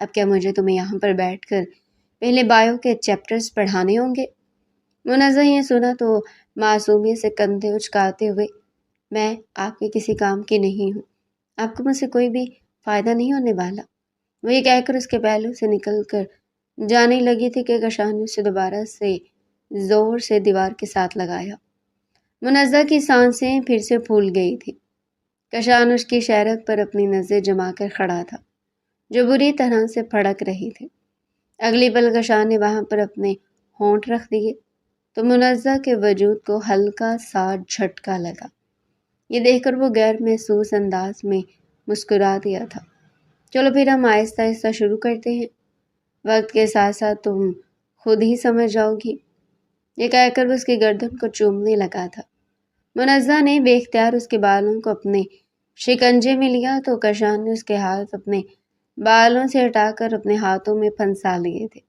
اب کیا مجھے تمہیں یہاں پر بیٹھ کر پہلے بایو کے چیپٹرز پڑھانے ہوں گے؟ منزہ یہ سنا تو معصومیت سے کندھے اچکاتے ہوئے، میں آپ کے کسی کام کی نہیں ہوں، آپ کو مجھ سے کوئی بھی فائدہ نہیں ہونے والا، وہ یہ کہہ کر اس کے پہلو سے نکل کر جانے لگی تھی کہ کشان نے اسے دوبارہ سے زور سے دیوار کے ساتھ لگایا۔ منزہ کی سانسیں پھر سے پھول گئی تھی۔ کشان اس کی شہرت پر اپنی نظر جما کر کھڑا تھا، جو بری طرح سے پھڑک رہی تھی۔ اگلی پل کشان نے وہاں پر اپنے ہونٹ رکھ دیے تو منزہ کے وجود کو ہلکا سا جھٹکا لگا۔ یہ دیکھ کر وہ غیر محسوس انداز میں مسکرا دیا تھا۔ چلو پھر ہم آہستہ آہستہ شروع کرتے ہیں، وقت کے ساتھ ساتھ تم خود ہی سمجھ جاؤ گی۔ یہ کہہ کر وہ اس کی گردن کو چومنے لگا تھا۔ منزہ نے بے اختیار اس کے بالوں کو اپنے شکنجے میں لیا تو کشان نے اس کے ہاتھ اپنے بالوں سے ہٹا کر اپنے ہاتھوں میں پھنسا لیے تھے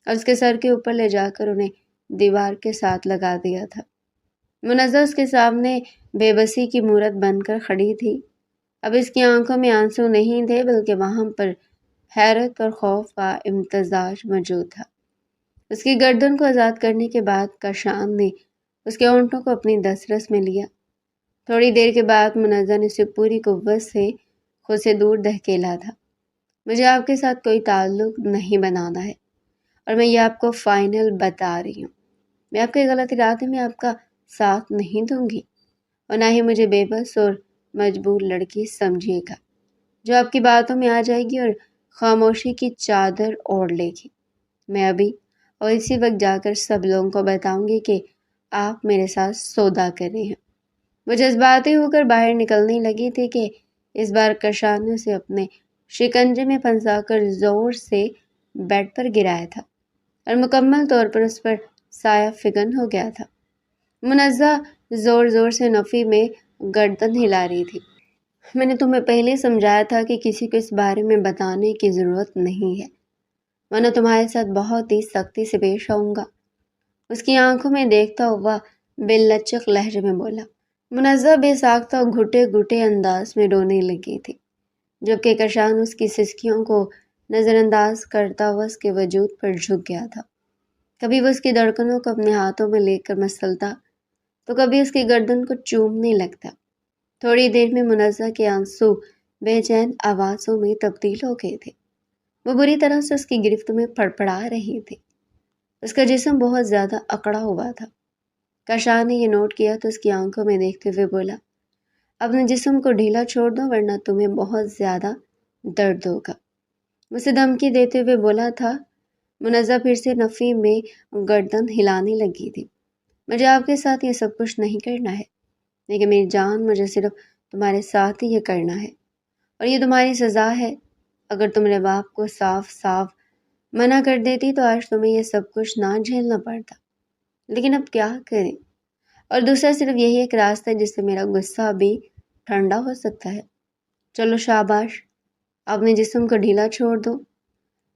اور اس کے سر کے اوپر لے جا کر انہیں دیوار کے ساتھ لگا دیا تھا۔ منزہ اس کے سامنے بے بسی کی مورت بن کر کھڑی تھی۔ اب اس کی آنکھوں میں آنسو نہیں تھے، بلکہ وہاں پر حیرت اور خوف کا امتزاج موجود تھا۔ اس کی گردن کو آزاد کرنے کے بعد کشان نے اس کے ہونٹوں کو اپنی دسترس میں لیا۔ تھوڑی دیر کے بعد منزہ نے اسے پوری قوت سے خود سے دور دھکیلا تھا۔ مجھے آپ کے ساتھ کوئی تعلق نہیں بنانا ہے اور میں یہ آپ کو فائنل بتا رہی ہوں۔ میں آپ کے غلط ارادے میں آپ کا ساتھ نہیں دوں گی اور نہ ہی مجھے بے بس اور مجبور لڑکی سمجھیے گا جو آپ کی باتوں میں آ جائے گی اور خاموشی کی چادر اوڑھ لے گی۔ میں ابھی اور اسی وقت جا کر سب لوگوں کو بتاؤں گی کہ آپ میرے ساتھ سودا کر رہے ہیں۔ وہ جذباتی ہو کر باہر نکلنے لگی تھی کہ اس بار کشان نے اسے اپنے شکنجے میں پھنسا کر زور سے بیڈ پر گرایا تھا اور مکمل طور پر اس پر سایہ فگن ہو گیا تھا۔ منزہ زور زور سے نفی میں گردن ہلا رہی تھی۔ میں نے تمہیں پہلے سمجھایا تھا کہ کسی کو اس بارے میں بتانے کی ضرورت نہیں ہے، ورنہ تمہارے ساتھ بہت ہی سختی سے پیش آؤں گا، اس کی آنکھوں میں دیکھتا ہوا بے لچک لہجے میں بولا۔ منزہ بے ساختہ گھٹے گھٹے انداز میں رونے لگی تھی، جبکہ کشان اس کی سسکیوں کو نظر انداز کرتا ہوا اس کے وجود پر جھک گیا تھا۔ کبھی وہ اس کی دھڑکنوں کو اپنے ہاتھوں میں لے کر مسلتا تو کبھی اس کی گردن کو چومنے لگتا۔ تھوڑی دیر میں منزہ کے آنسو بے چین آوازوں میں تبدیل ہو گئے تھے۔ وہ بری طرح سے اس کی گرفت میں پڑپڑا رہی تھی۔ اس کا جسم بہت زیادہ اکڑا ہوا تھا۔ کشان نے یہ نوٹ کیا تو اس کی آنکھوں میں دیکھتے ہوئے بولا، اپنے جسم کو ڈھیلا چھوڑ دو ورنہ تمہیں بہت زیادہ درد ہوگا۔ اسے دھمکی دیتے ہوئے بولا تھا۔ منزہ پھر سے نفی میں گردن ہلانے لگی تھی۔ مجھے آپ کے ساتھ یہ سب کچھ نہیں کرنا ہے، لیکن میری جان مجھے صرف تمہارے ساتھ ہی یہ کرنا ہے اور یہ تمہاری سزا ہے۔ اگر تم میرے باپ کو صاف صاف منع کر دیتی تو آج تمہیں یہ سب کچھ نہ جھیلنا پڑتا، لیکن اب کیا کریں؟ اور دوسرا صرف یہی ایک راستہ ہے جس سے میرا غصہ بھی ٹھنڈا ہو سکتا ہے۔ چلو شاباش، اپنے جسم کو ڈھیلا چھوڑ دو۔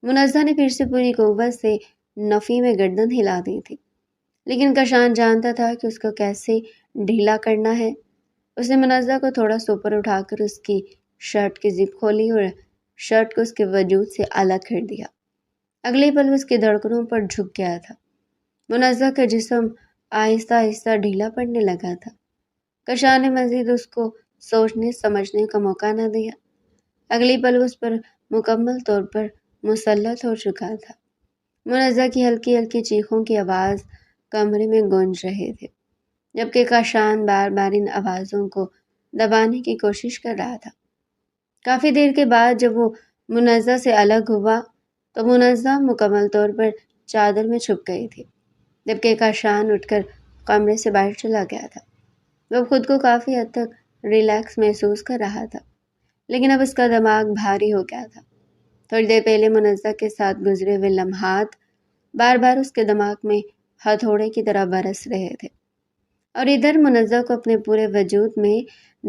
منزہ نے پھر سے پوری قوت سے نفی میں گردن ہلا دی تھی، لیکن کشان جانتا تھا کہ اس کو کیسے ڈھیلا کرنا ہے۔ اس نے منزہ کو تھوڑا سا اوپر اٹھا کر اس کی شرٹ کی زپ کھولی اور شرٹ کو اس کے وجود سے الگ کر دیا۔ اگلے پل اس کی دھڑکنوں پر جھک گیا تھا۔ منزہ کا جسم آہستہ آہستہ ڈھیلا پڑنے لگا تھا۔ کشان نے مزید اس کو سوچنے سمجھنے کا موقع نہ دیا۔ اگلی پل اس پر مکمل طور پر مسلط ہو چکا تھا۔ منزہ کی ہلکی ہلکی چیخوں کی آواز کمرے میں گونج رہے تھے، جبکہ کشان بار بار ان آوازوں کو دبانے کی کوشش کر رہا تھا۔ کافی دیر کے بعد جب وہ منزہ سے الگ ہوا تو منزہ مکمل طور پر چادر میں چھپ گئی تھی، جبکہ کشان اٹھ کر کمرے سے باہر چلا گیا تھا۔ وہ خود کو کافی حد تک ریلیکس محسوس کر رہا تھا، لیکن اب اس کا دماغ بھاری ہو گیا تھا۔ تھوڑی دیر پہلے منزہ کے ساتھ گزرے ہوئے لمحات بار بار اس کے دماغ میں ہتھوڑے کی طرح برس رہے تھے، اور ادھر منزہ کو اپنے پورے وجود میں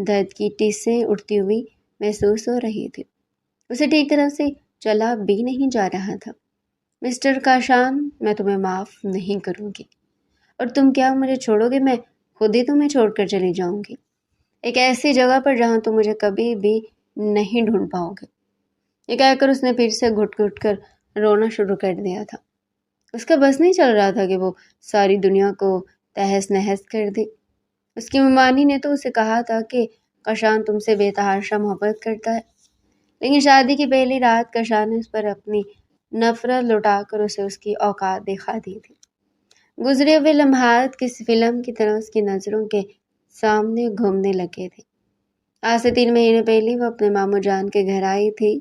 درد کی ٹیسیں اٹھتی ہوئی محسوس ہو رہی تھی۔ اسے ٹھیک طرح سے چلا بھی نہیں جا رہا تھا۔ مسٹر کاشان، میں تمہیں معاف نہیں کروں گی، اور تم کیا مجھے چھوڑو گے؟ میں خود ہی تمہیں چھوڑ کر چلی جاؤں گی، ایک ایسی جگہ پر جہاں تم مجھے کبھی بھی نہیں ڈھونڈ پاؤ گے۔ یہ کہہ کر اس نے پھر سے گھٹ گھٹ کر رونا شروع کر دیا تھا۔ اس کا بس نہیں چل رہا تھا کہ وہ ساری دنیا کو تہس نہس کر دے۔ اس کی ممانی نے تو اسے کہا تھا کہ کشان تم سے بے تحاشا محبت کرتا ہے، لیکن شادی کی پہلی رات کشان نے اس پر اپنی نفرت لٹا کر اسے اس کی اوقات دکھا دی تھی۔ گزرے ہوئے لمحات کسی فلم کی طرح اس کی نظروں کے سامنے گھومنے لگے تھے۔ آج سے 3 مہینے پہلے وہ اپنے ماموں جان کے گھر آئی تھی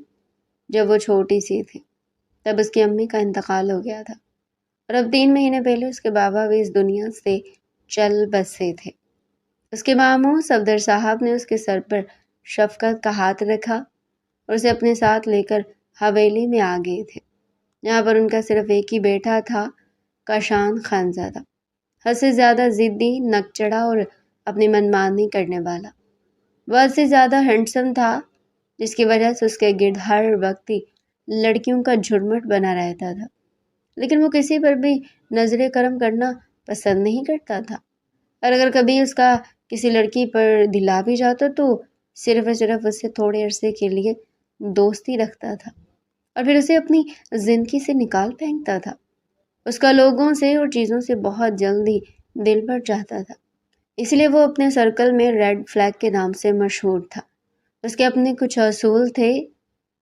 جب وہ چھوٹی سی تھی۔ تب اس کی امی کا انتقال ہو گیا تھا اور اب 3 مہینے پہلے اس کے بابا بھی اس دنیا سے چل بسے تھے۔ اس کے ماموں صفدر صاحب نے اس کے سر پر شفقت کا ہاتھ رکھا اور اسے اپنے ساتھ لے کر حویلی میں آ گئے تھے، جہاں پر ان کا صرف ایک ہی بیٹا تھا، کاشان خانزادہ، حد سے زیادہ ضدی، نکچڑا اور اپنی منمانی کرنے والا۔ وہ حد سے زیادہ ہینڈسم تھا، جس کی وجہ سے اس کے گرد ہر وقت ہی لڑکیوں کا جھرمٹ بنا رہتا تھا، لیکن وہ کسی پر بھی نظر کرم کرنا پسند نہیں کرتا تھا، اور اگر کبھی اس کا کسی لڑکی پر دل آ بھی جاتا تو صرف اور صرف اس سے تھوڑے عرصے کے لیے دوستی رکھتا تھا اور پھر اسے اپنی زندگی سے نکال پھینکتا تھا۔ اس کا لوگوں سے اور چیزوں سے بہت جلدی دل بڑھ جاتا تھا، اس لیے وہ اپنے سرکل میں ریڈ فلیگ کے نام سے مشہور تھا۔ اس کے اپنے کچھ اصول تھے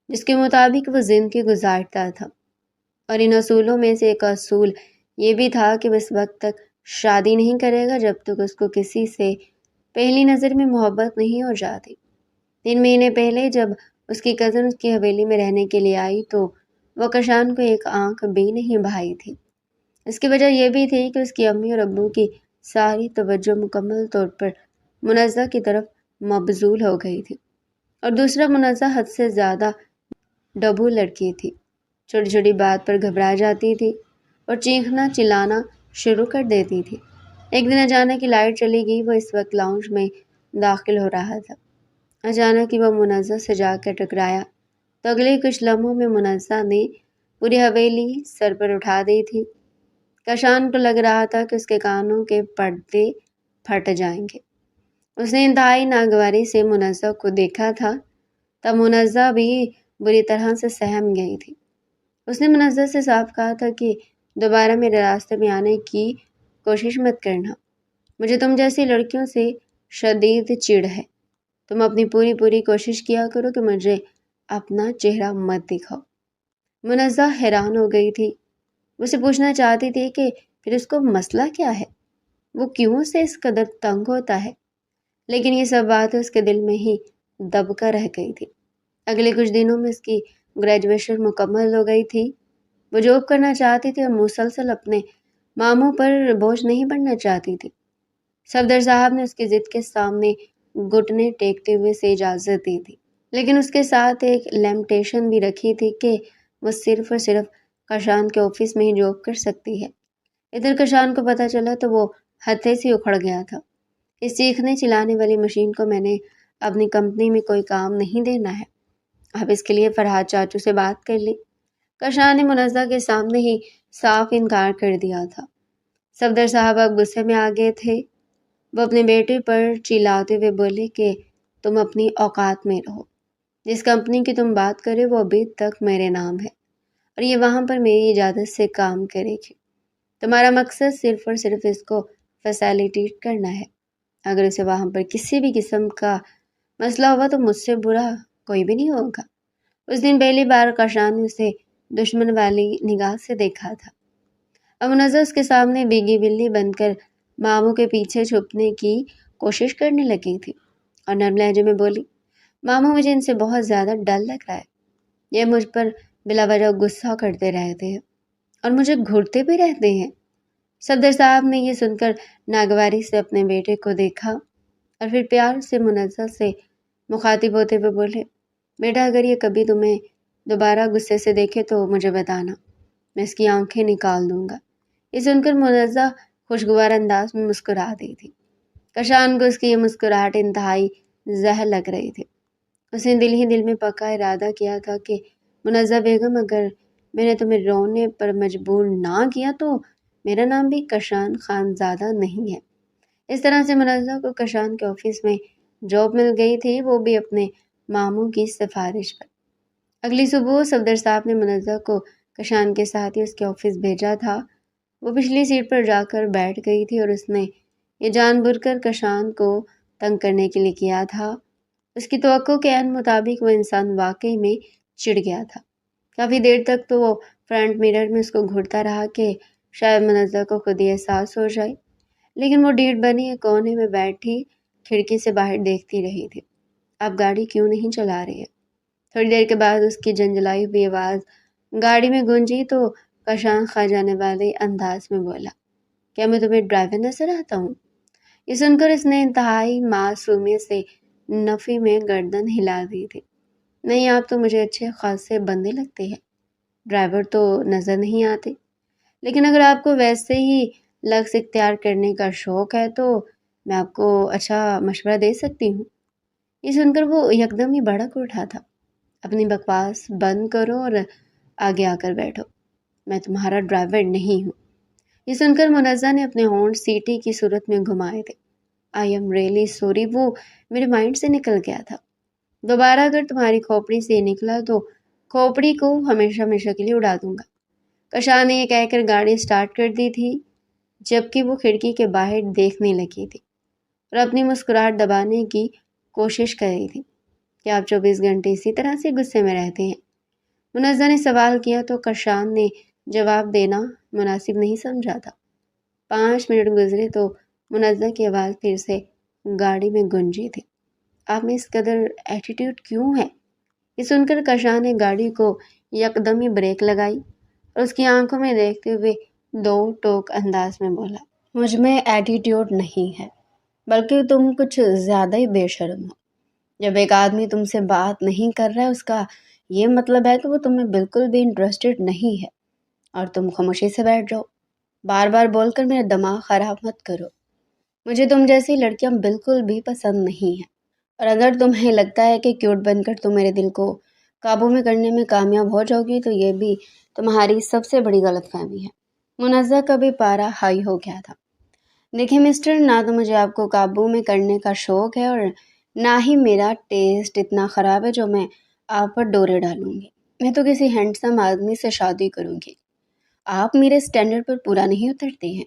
جس کے مطابق وہ زندگی گزارتا تھا، اور ان اصولوں میں سے ایک اصول یہ بھی تھا کہ وہ اس وقت تک شادی نہیں کرے گا جب تک اس کو کسی سے پہلی نظر میں محبت نہیں ہو جاتی۔ 3 مہینے پہلے جب اس کی کزن اس کی حویلی میں رہنے کے لیے آئی تو وہ کشان کو ایک آنکھ بھی نہیں بھائی تھی۔ اس کی وجہ یہ بھی تھی کہ اس کی امی اور ابو کی ساری توجہ مکمل طور پر منزہ کی طرف مبذول ہو گئی تھی، اور دوسرا منزہ حد سے زیادہ ڈبو لڑکی تھی، چھوٹی چھوٹی بات پر گھبرا جاتی تھی اور چیخنا چلانا شروع کر دیتی تھی۔ ایک دن اچانک کی لائٹ چلی گئی، وہ اس وقت لاؤنج میں داخل ہو رہا تھا۔ اچانک ہی وہ منزہ سے جا کر ٹکرایا تو اگلے کچھ لمحوں میں منزہ نے پوری حویلی سر پر اٹھا دی تھی۔ کشان کو لگ رہا تھا کہ اس کے کانوں کے پردے پھٹ جائیں گے۔ اس نے انتہائی ناگواری سے منزہ کو دیکھا تھا، تب منزہ بھی بری طرح سے سہم گئی تھی۔ اس نے منزہ سے صاف کہا تھا کہ دوبارہ میرے راستے میں آنے کی کوشش مت کرنا، مجھے تم جیسی لڑکیوں سے شدید چڑ ہے۔ تم اپنی پوری کوشش کیا کرو کہ مجھے اپنا چہرہ مت دکھاؤ۔ منزہ حیران ہو گئی تھی، وہ اسے پوچھنا چاہتی تھی کہ پھر اس کو مسئلہ کیا ہے، وہ کیوں سے اس قدر تنگ ہوتا ہے، لیکن یہ سب باتیں اس کے دل میں ہی دب کر رہ گئی تھی۔ اگلے کچھ دنوں میں اس کی گریجویشن مکمل ہو گئی تھی، وہ جاب کرنا چاہتی تھی اور مسلسل اپنے ماموں پر بوجھ نہیں بننا چاہتی تھی۔ صفدر صاحب نے اس کی ضد کے سامنے گھٹنے ٹیکتے ہوئے سے اجازت دی تھی، لیکن اس کے ساتھ ایک لمیٹیشن بھی رکھی تھی کہ وہ صرف اور صرف کشان کے آفس میں ہی جاب کر سکتی ہے۔ ادھر کشان کو پتہ چلا تو وہ ہتھے سے اکھڑ گیا تھا۔ اس چیخنے چلانے والی مشین کو میں نے اپنی کمپنی میں کوئی کام نہیں دینا ہے، آپ اس کے لیے فرحاد چاچو سے بات کر لیں۔ کشان نے منزہ کے سامنے ہی صاف انکار کر دیا تھا۔ صفدر صاحب اب غصے میں آ گئے تھے، وہ اپنے بیٹے پر چلاتے ہوئے بولے کہ تم اپنی اوقات میں رہو، جس کمپنی کی تم بات کرے وہ ابھی تک میرے نام ہے اور یہ وہاں پر میری اجازت سے کام کرے گی۔ تمہارا مقصد صرف اور صرف اس کو فیسیلیٹیٹ کرنا ہے، اگر اسے وہاں پر کسی بھی قسم کا مسئلہ ہوا تو مجھ سے برا کوئی بھی نہیں ہوگا۔ اس دن پہلی بار کشان نے اسے دشمن والی نگاہ سے دیکھا تھا۔ اب منزہ اس کے سامنے بیگی بلی بن کر ماموں کے پیچھے چھپنے کی کوشش کرنے لگی تھی اور نرم لہجے میں بولی، ماموں مجھے ان سے بہت زیادہ ڈر لگ رہا ہے، یہ مجھ پر بلا وجہ غصہ کرتے رہتے ہیں اور مجھے گھورتے بھی رہتے ہیں۔ صفدر صاحب نے یہ سن کر ناگواری سے اپنے بیٹے کو دیکھا اور پھر پیار سے منزہ سے مخاطب ہوتے ہوئے بولے، بیٹا اگر یہ کبھی تمہیں دوبارہ غصے سے دیکھے تو مجھے بتانا، میں اس کی آنکھیں نکال دوں گا۔ یہ سن کر منزہ خوشگوار انداز میں مسکرا دی تھی۔ کشان کو اس کی یہ مسکراہٹ انتہائی زہر لگ رہی تھی۔ اس نے دل ہی دل میں پکا ارادہ کیا تھا کہ منزہ بیگم اگر میں نے تمہیں رونے پر مجبور نہ کیا تو میرا نام بھی کشان خانزادہ نہیں ہے۔ اس طرح سے منزہ کو کشان کے آفس میں جاب مل گئی تھی، وہ بھی اپنے ماموں کی سفارش پر۔ اگلی صبح صفدر صاحب نے منزہ کو کشان کے ساتھ ہی اس کے آفس بھیجا تھا۔ وہ پچھلی سیٹ پر جا کر بیٹھ گئی تھی اور اس نے یہ جان بوجھ کر کشان کو تنگ کرنے کے لیے کیا تھا۔ اس کی توقع کے عین مطابق وہ انسان واقعی میں چڑ گیا تھا۔ کافی دیر تک تو وہ فرنٹ میرر میں اس کو گھورتا رہا کہ شاید منزہ کو خود ہی احساس ہو جائے، لیکن وہ ڈیڑھ بنی ایک کونے میں بیٹھی کھڑکی سے باہر دیکھتی رہی تھی۔ اب گاڑی کیوں نہیں چلا رہی ہے؟ تھوڑی دیر کے بعد اس کی جنجلائی ہوئی آواز گاڑی میں گونجی تو کشان کھا جانے والے انداز میں بولا، کیا میں تمہیں ڈرائیور نظر آتا ہوں؟ یہ سن کر اس نے انتہائی معصومیت سے نفی میں گردن ہلا دی تھی۔ نہیں، آپ تو مجھے اچھے خاصے بندے لگتے ہیں، ڈرائیور تو نظر نہیں آتے، لیکن اگر آپ کو ویسے ہی لفظ اختیار کرنے کا شوق ہے تو میں آپ کو اچھا مشورہ دے سکتی ہوں۔ یہ سن کر وہ یکدم ہی بھڑک اٹھا تھا، اپنی بکواس بند کرو اور آگے آ کر بیٹھو، میں تمہارا ڈرائیور نہیں ہوں۔ یہ سن کر منزہ نے اپنے ہونٹ سیٹی کی صورت میں گھمائے تھے۔ آئی ایم ریئلی سوری، وہ میرے مائنڈ سے نکل گیا تھا۔ دوبارہ اگر تمہاری کھوپڑی سے نکلا تو کھوپڑی کو ہمیشہ ہمیشہ کے لیے اڑا دوں گا۔ کشان نے یہ کہہ کر گاڑی سٹارٹ کر دی تھی، جبکہ وہ کھڑکی کے باہر دیکھنے لگی تھی اور اپنی مسکراہٹ دبانے کی کوشش کر رہی تھی۔ کیا آپ 24 گھنٹے اسی طرح سے غصے میں رہتے ہیں؟ منزہ نے سوال کیا تو کشان نے جواب دینا مناسب نہیں سمجھا تھا۔ 5 منٹ گزرے تو منزہ کی آواز پھر سے گاڑی میں گونجی تھی، آپ میں اس قدر ایٹیٹیوڈ کیوں ہے؟ یہ سن کر کشان نے گاڑی کو یکدم ہی بریک لگائی اور اس کی آنکھوں میں دیکھتے ہوئے دو ٹوک انداز میں بولا، مجھ میں ایٹیٹیوڈ نہیں ہے، بلکہ تم کچھ زیادہ ہی بے شرم ہو۔ جب ایک آدمی تم سے بات نہیں کر رہا ہے اس کا یہ مطلب ہے کہ وہ تمہیں بالکل بھی انٹرسٹڈ نہیں ہے اور تم خاموشی سے بیٹھ جاؤ۔ بار بار بول کر میرا دماغ خراب مت کرو، مجھے تم جیسی لڑکیاں بالکل بھی پسند نہیں ہیں، اور اگر تمہیں لگتا ہے کہ کیوٹ بن کر تم میرے دل کو قابو میں کرنے میں کامیاب ہو جاؤ گی تو یہ بھی تمہاری سب سے بڑی غلط فہمی ہے۔ منزہ کا بھی پارا ہائی ہو گیا تھا۔ دیکھیں مسٹر، نہ تو مجھے آپ کو قابو میں کرنے کا شوق ہے اور نہ ہی میرا ٹیسٹ اتنا خراب ہے جو میں آپ پر ڈورے ڈالوں گی۔ میں تو کسی ہینڈسم آدمی سے شادی کروں گی، آپ میرے سٹینڈرڈ پر پورا نہیں اترتے ہیں۔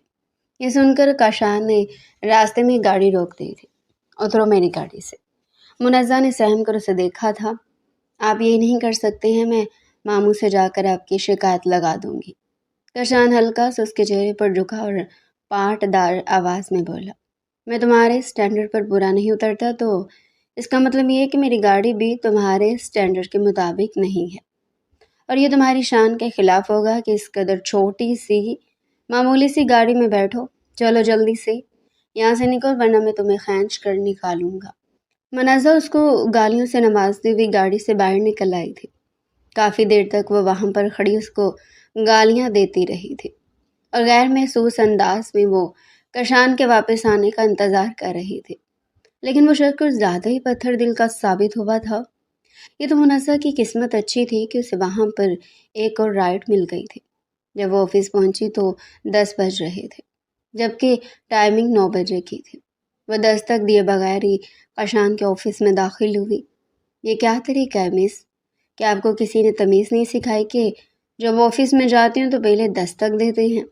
یہ سن کر کشان نے راستے میں گاڑی روک دی تھی۔ اترو میری گاڑی سے۔ منزہ نے سہم کر اسے دیکھا تھا۔ آپ یہی نہیں کر سکتے ہیں، میں ماموں سے جا کر آپ کی شکایت لگا دوں گی۔ کشان ہلکا سا اس کے چہرے پر جھکا اور پاٹ دار آواز میں بولا، میں تمہارے سٹینڈرڈ پر پورا نہیں اترتا تو اس کا مطلب یہ ہے کہ میری گاڑی بھی تمہارے سٹینڈرڈ کے مطابق نہیں ہے، اور یہ تمہاری شان کے خلاف ہوگا کہ اس قدر چھوٹی سی معمولی سی گاڑی میں بیٹھو۔ چلو جلدی سے یہاں سے نکل ورنہ میں تمہیں کھینچ کر نکالوں گا۔ منزہ اس کو گالیوں سے نوازتی ہوئی گاڑی سے باہر نکل آئی تھی۔ کافی دیر تک وہ وہاں پر کھڑی اس کو گالیاں دیتی رہی تھی اور غیر محسوس انداز میں وہ کشان کے واپس آنے کا انتظار کر رہی تھی، لیکن وہ شخص کچھ زیادہ ہی پتھر دل کا ثابت ہوا تھا۔ یہ تو منزہ کی قسمت اچھی تھی کہ اسے وہاں پر ایک اور رائڈ مل گئی تھی۔ جب وہ آفس پہنچی تو 10 بج رہے تھے، جبکہ ٹائمنگ 9 بجے کی تھی۔ وہ دستک دیے بغیر ہی کشان کے آفس میں داخل ہوئی۔ یہ کیا طریقہ ہے مس؟ کیا آپ کو کسی نے تمیز نہیں سکھائی کہ جب آفس میں جاتے ہیں تو پہلے دستک دیتے ہیں؟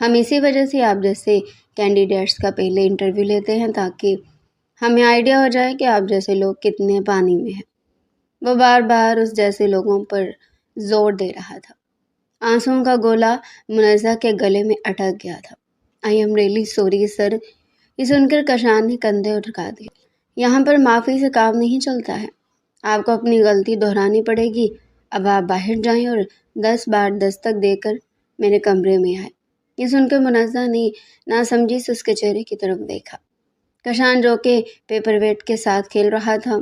ہم اسی وجہ سے آپ جیسے کینڈیڈیٹس کا پہلے انٹرویو لیتے ہیں تاکہ ہمیں آئیڈیا ہو جائے کہ آپ جیسے لوگ کتنے پانی میں ہیں۔ وہ بار بار اس جیسے لوگوں پر زور دے رہا تھا۔ آنسوؤں کا گولا منزہ کے گلے میں اٹک گیا تھا۔ I am really sorry sir. یہ سن کر کشان نے کندھے اٹھا دیے۔ یہاں پر معافی سے کام نہیں چلتا ہے، آپ کو اپنی غلطی دہرانی پڑے گی۔ اب آپ باہر جائیں اور 10 بار دستک دے کر میرے کمرے میں آئے۔ یہ سن کر منزہ نے ناسمجھی سے اس کے چہرے کی طرف دیکھا۔ کشان جو کہ پیپر ویٹ کے ساتھ کھیل رہا تھا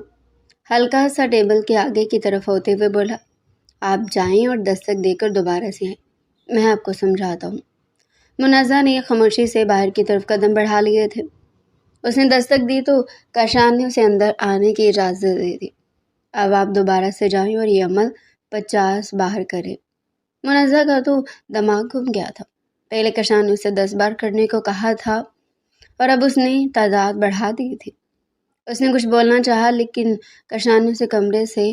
ہلکا سا ٹیبل کے آگے کی طرف ہوتے ہوئے بولا، آپ جائیں اور دستک دے کر دوبارہ سے آئیں، میں آپ کو سمجھاتا ہوں۔ منزہ نے خاموشی سے باہر کی طرف قدم بڑھا لیے تھے۔ اس نے دستک دی تو کشان نے اسے اندر آنے کی اجازت دے دی۔ اب آپ دوبارہ سے جائیں اور یہ عمل 50 بار کریں۔ منزہ کا تو دماغ گھوم گیا تھا۔ پہلے کشان نے اسے 10 بار کرنے کو کہا تھا اور اب اس نے تعداد بڑھا دی تھی۔ اس نے کچھ بولنا چاہا لیکن کشان نے اسے کمرے سے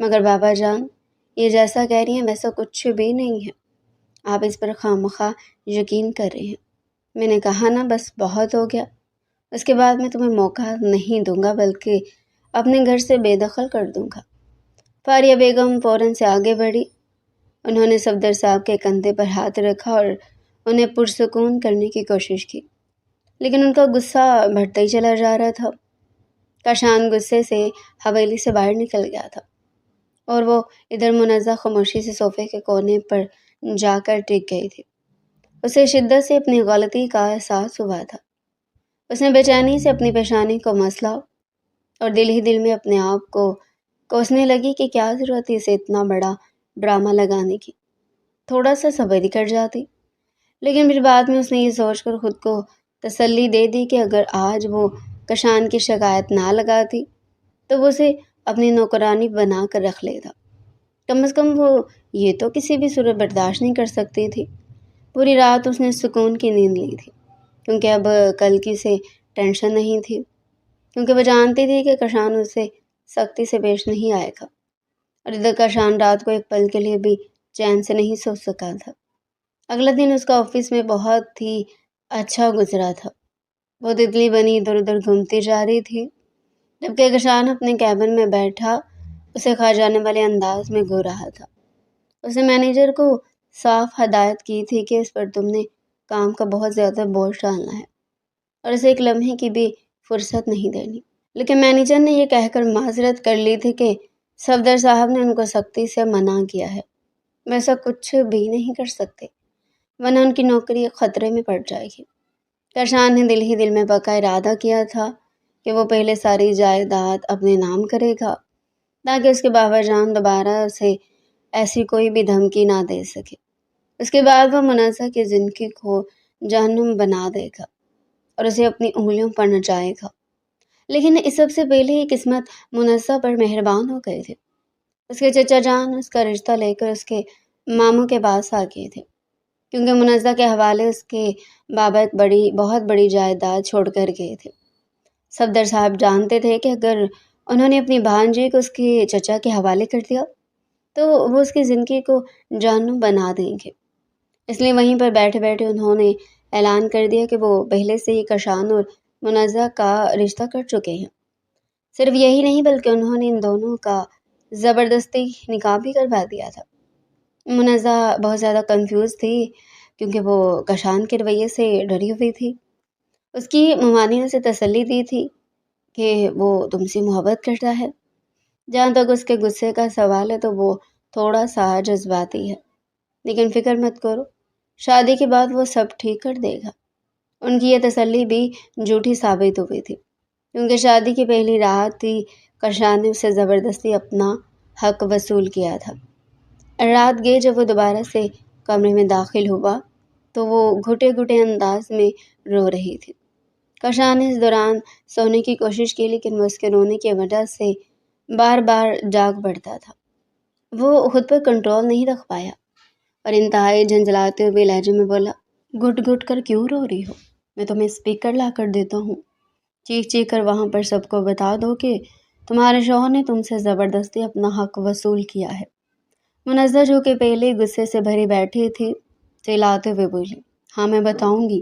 مگر بابا جان، یہ جیسا کہہ رہی ہیں ویسا کچھ بھی نہیں ہے، آپ اس پر خواہ یقین کر رہے ہیں۔ میں نے کہا نا، بس بہت ہو گیا، اس کے بعد میں تمہیں موقع نہیں دوں گا بلکہ اپنے گھر سے بے دخل کر دوں گا۔ فاریہ بیگم فوراً سے آگے بڑھی۔ انہوں نے صفدر صاحب کے کندھے پر ہاتھ رکھا اور انہیں پرسکون کرنے کی کوشش کی، لیکن ان کا غصہ بڑھتا ہی چلا جا رہا تھا۔ کاشان غصے سے حویلی سے باہر نکل گیا تھا اور وہ ادھر منزہ خاموشی سے صوفے کے کونے پر جا کر ٹک گئی تھی۔ اسے شدت سے اپنی غلطی کا احساس ہوا تھا۔ اس نے بے چینی سے اپنی پیشانی کو مسلا اور دل ہی دل میں اپنے آپ کو کوسنے لگی کہ کیا ضرورت تھی اسے اتنا بڑا ڈرامہ لگانے کی، تھوڑا سا صبر ہی کر جاتی۔ لیکن پھر بعد میں اس نے یہ سوچ کر خود کو تسلی دے دی کہ اگر آج وہ کاشان کی شکایت نہ لگاتی تو وہ اسے اپنی نوکرانی بنا کر رکھ لیتا۔ کم از کم وہ یہ تو کسی بھی صورت برداشت نہیں کر سکتی تھی۔ پوری رات اس نے سکون کی نیند لی تھی، کیونکہ اب کل کی اسے ٹینشن نہیں تھی، کیونکہ وہ جانتی تھی کہ کاشان اسے سختی سے پیش نہیں آئے گا، اور ادھر کاشان رات کو ایک پل کے لیے بھی چین سے نہیں سو سکا تھا۔ اگلا دن اس کا آفس میں بہت ہی اچھا گزرا تھا۔ وہ تتلی بنی ادھر ادھر گھومتی جا رہی تھی، جبکہ کاشان اپنے کیبن میں بیٹھا اسے کھا جانے والے انداز میں گھور رہا تھا۔ اس نے مینیجر کو صاف ہدایت کی تھی کہ اس پر تم نے کام کا بہت زیادہ بوجھ ڈالنا ہے اور اسے ایک لمحے کی بھی فرصت نہیں دینی، لیکن مینیجر نے یہ کہہ کر معذرت کر لی تھی کہ صفدر صاحب نے ان کو سختی سے منع کیا ہے، ویسا کچھ بھی نہیں کر سکتے ورنہ ان کی نوکری خطرے میں پڑ جائے گی۔ کاشان نے دل ہی دل میں پکا ارادہ کیا تھا کہ وہ پہلے ساری جائیداد اپنے نام کرے گا تاکہ اس کے بابا جان دوبارہ اسے ایسی کوئی بھی دھمکی نہ دے سکے۔ اس کے بعد وہ منزہ کی زندگی کو جہنم بنا دے گا اور اسے اپنی انگلیوں پر نچائے گا۔ لیکن اس سب سے پہلے ہی قسمت منزہ پر مہربان ہو گئے تھے۔ اس کے چچا جان اس کا رشتہ لے کر اس کے ماموں کے پاس آ گئے تھے، کیونکہ منزہ کے حوالے اس کے بابا ایک بہت بڑی جائیداد چھوڑ کر گئے تھے۔ صفدر صاحب جانتے تھے کہ اگر انہوں نے اپنی بھانجی کو اس کے چچا کے حوالے کر دیا تو وہ اس کی زندگی کو جہنم بنا دیں گے، اس لیے وہیں پر بیٹھے بیٹھے انہوں نے اعلان کر دیا کہ وہ پہلے سے ہی کاشان اور منزہ کا رشتہ کر چکے ہیں۔ صرف یہی نہیں بلکہ انہوں نے ان دونوں کا زبردستی نکاح بھی کروا دیا تھا۔ منزہ بہت زیادہ کنفیوز تھی، کیونکہ وہ کاشان کے رویے سے ڈری ہوئی تھی۔ اس کی ممانی نے اسے تسلی دی تھی کہ وہ تم سے محبت کرتا ہے۔ جہاں تک اس کے غصے کا سوال ہے تو وہ تھوڑا سا جذباتی ہے، لیکن فکر مت کرو، شادی کے بعد وہ سب ٹھیک کر دے گا۔ ان کی یہ تسلی بھی جھوٹی ثابت ہوئی تھی، کیونکہ شادی کی پہلی رات ہی کاشان نے اسے زبردستی اپنا حق وصول کیا تھا۔ رات گئے جب وہ دوبارہ سے کمرے میں داخل ہوا تو وہ گھٹے گھٹے انداز میں رو رہی تھی۔ کاشان نے اس دوران سونے کی کوشش کی، لیکن وہ اس کے رونے کی وجہ سے بار بار جاگ پڑتا تھا۔ وہ خود پر کنٹرول نہیں رکھ پایا اور انتہائی جھنجھلاتے ہوئے لہجے میں بولا، گھٹ گھٹ کر کیوں رو رہی ہو؟ میں تمہیں اسپیکر لا کر دیتا ہوں، چیخ چیخ کر وہاں پر سب کو بتا دو کہ تمہارے شوہر نے تم سے زبردستی اپنا حق وصول کیا ہے۔ منزہ جو کہ پہلے غصے سے بھری بیٹھی تھی، چلاتے ہوئے بولی، ہاں میں بتاؤں گی،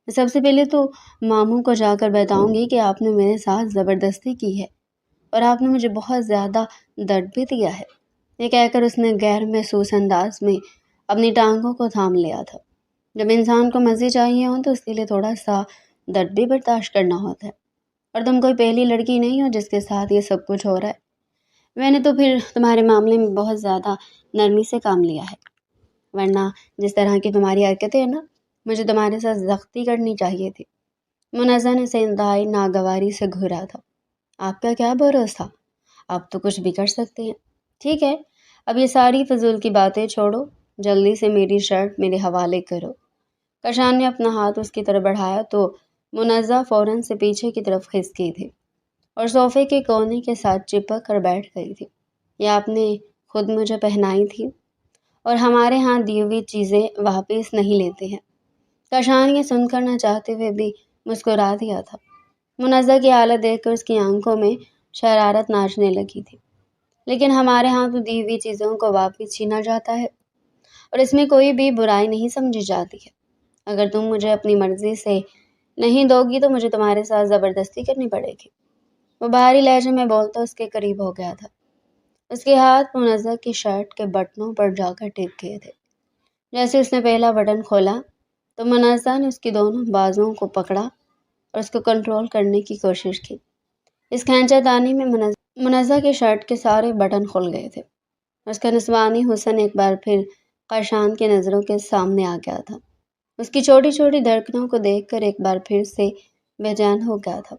سب سے پہلے تو ماموں کو جا کر بتاؤں گی کہ آپ نے میرے ساتھ زبردستی کی ہے اور آپ نے مجھے بہت زیادہ درد بھی دیا ہے۔ یہ کہہ کر اس نے غیر محسوس انداز میں اپنی ٹانگوں کو تھام لیا تھا۔ جب انسان کو مزے چاہیے ہوں تو اس کے لیے تھوڑا سا درد بھی برداشت کرنا ہوتا ہے، اور تم کوئی پہلی لڑکی نہیں ہو جس کے ساتھ یہ سب کچھ ہو رہا ہے۔ میں نے تو پھر تمہارے معاملے میں بہت زیادہ نرمی سے کام لیا ہے، ورنہ جس طرح کی تمہاری حرکتیں ہیں نا، مجھے تمہارے ساتھ سختی کرنی چاہیے تھی۔ منزہ نے اسے انتہائی ناگواری سے گھورا تھا۔ آپ کا کیا بھروسہ تھا؟ آپ تو کچھ بھی کر سکتے ہیں۔ ٹھیک ہے، اب یہ ساری فضول کی باتیں چھوڑو، جلدی سے میری شرٹ میرے حوالے کرو۔ کاشان نے اپنا ہاتھ اس کی طرف بڑھایا تو منزہ فوراً سے پیچھے کی طرف کھسکی تھی اور صوفے کے کونے کے ساتھ چپک کر بیٹھ گئی تھی۔ یہ آپ نے خود مجھے پہنائی تھی اور ہمارے ہاں دی ہوئی چیزیں واپس نہیں لیتے ہیں۔ کاشان یہ سن کر نہ چاہتے ہوئے بھی مسکرا دیا تھا۔ منزہ کی حالت دیکھ کر اس کی آنکھوں میں شرارت ناچنے لگی تھی۔ لیکن ہمارے ہاں تو دی ہوئی چیزوں کو واپس چھینا جاتا ہے اور اس میں کوئی بھی برائی نہیں سمجھی جاتی ہے۔ اگر تم مجھے اپنی مرضی سے نہیں دو گی تو مجھے تمہارے ساتھ زبردستی کرنی پڑے گی۔ وہ بھاری لہجے میں بولتا اس کے قریب ہو گیا تھا۔ اس کے ہاتھ منزہ کی شرٹ کے بٹنوں پر جا کر ٹک گئے تھے۔ جیسے اس نے پہلا بٹن کھولا تو منزہ نے اس کی دونوں بازوؤں کو پکڑا اور اس کو کنٹرول کرنے کی کوشش کی۔ اس کھینچا تانی میں منزہ کی شرٹ کے سارے بٹن کھل گئے تھے۔ اس کا نسوانی حسن ایک بار پھر قاشان کی نظروں کے سامنے آ گیا تھا۔ اس کی چھوٹی چھوٹی دھڑکنوں کو دیکھ کر ایک بار پھر سے بے چین ہو گیا تھا۔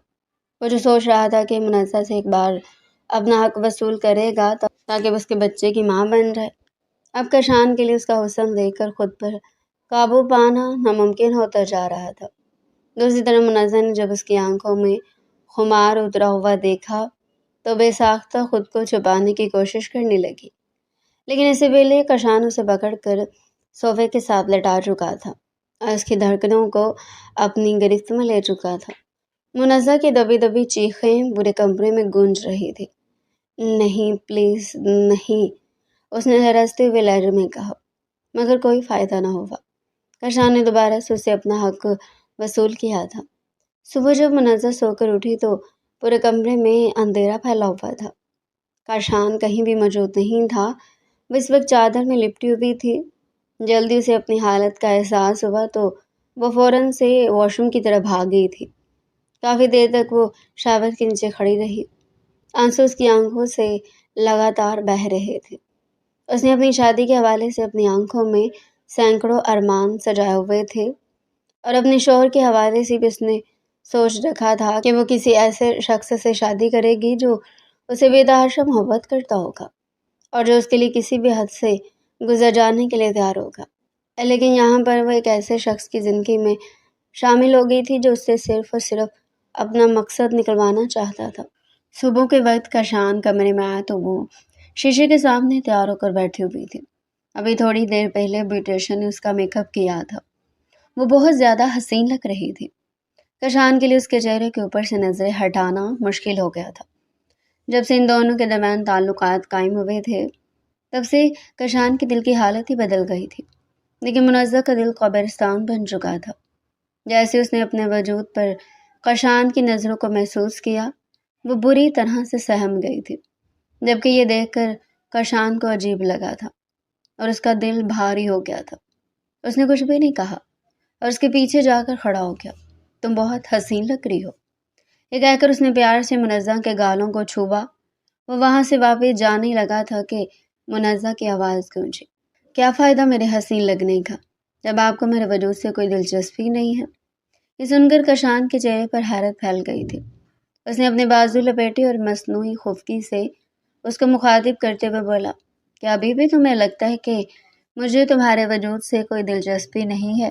وہ جو سوچ رہا تھا کہ منزہ سے ایک بار اپنا حق وصول کرے گا تاکہ وہ اس کے بچے کی ماں بن جائے، اب قاشان کے لیے اس کا حسن دیکھ کر خود پر قابو پانا ناممکن ہوتا جا رہا تھا۔ دوسری طرف منزہ نے جب اس کی آنکھوں میں خمار اترا ہوا دیکھا تو بے ساختہ خود کو چھپانے کی کوشش کرنے لگی، لیکن اس سے پہلے قاشان اسے پکڑ کر صوفے کے ساتھ لٹا چکا تھا اور اس کی دھڑکنوں کو اپنی گرفت میں لے چکا تھا۔ منزہ کی دبی دبی چیخیں پورے کمرے میں گونج رہی تھی۔ نہیں، پلیز نہیں، اس نے ہراستے ہوئے لہجے میں کہا، مگر کوئی فائدہ نہ ہوا۔ قاشان نے دوبارہ سے اسے اپنا حق وصول کیا تھا۔ صبح جب منزہ سو کر اٹھی تو پورے کمرے میں اندھیرا پھیلا ہوا تھا۔ قاشان کہیں بھی موجود نہیں تھا۔ وہ اس وقت چادر میں لپٹی ہوئی تھی۔ جلدی اسے اپنی حالت کا احساس ہوا تو وہ فوراً سے واش روم کی طرف بھاگ گئی تھی۔ کافی دیر تک وہ شاور کے نیچے کھڑی رہی۔ آنسو اس کی آنکھوں سے لگاتار بہہ رہے تھے۔ اس نے اپنی شادی کے حوالے سے اپنی آنکھوں میں سینکڑوں ارمان سجائے ہوئے تھے اور اپنے شوہر کے حوالے سے بھی اس نے سوچ رکھا تھا کہ وہ کسی ایسے شخص سے شادی کرے گی جو اسے بے تحاشا محبت کرتا ہوگا اور جو اس کے لیے کسی بھی حد سے گزر جانے کے لیے تیار ہوگا۔ لیکن یہاں پر وہ ایک ایسے شخص کی زندگی میں شامل ہو گئی تھی جو اس سے صرف اور صرف اپنا مقصد نکلوانا چاہتا تھا۔ صبح کے وقت قاشان کمرے میں آیا تو وہ شیشے کے سامنے تیار ہو کر بیٹھی ہوئی تھی۔ ابھی تھوڑی دیر پہلے بیوٹیشین نے اس کا میک اپ کیا تھا۔ وہ بہت زیادہ حسین لگ رہی تھی۔ قاشان کے لیے اس کے چہرے کے اوپر سے نظریں ہٹانا مشکل ہو گیا تھا۔ جب سے ان دونوں کے درمیان تعلقات قائم ہوئے تھے تب سے قاشان کی دل کی حالت ہی بدل گئی تھی، لیکن منزہ کا دل قبرستان بن چکا تھا۔ جیسے اس نے اپنے وجود پر قاشان کی نظروں کو محسوس کیا وہ بری طرح سے سہم گئی تھی، جبکہ یہ دیکھ کر قاشان کو عجیب لگا تھا اور اس کا دل بھاری ہو گیا تھا۔ اس نے کچھ بھی نہیں کہا اور اس کے پیچھے جا کر کھڑا ہو گیا۔ تم بہت حسین لگ رہی ہو، یہ کہہ کر اس نے پیار سے منزہ کے گالوں کو چھوا۔ وہ وہاں سے واپس جانے لگا تھا کہ منزہ کی آواز گونجی، کیا فائدہ میرے حسین لگنے کا جب آپ کو میرے وجود سے کوئی دلچسپی نہیں ہے؟ یہ سن کر قاشان کے چہرے پر حیرت پھیل گئی تھی۔ اس نے اپنے بازو لپیٹے اور مصنوعی خفگی سے اس کو مخاطب کرتے ہوئے بولا، کیا ابھی بھی تمہیں لگتا ہے کہ مجھے تمہارے وجود سے کوئی دلچسپی نہیں ہے؟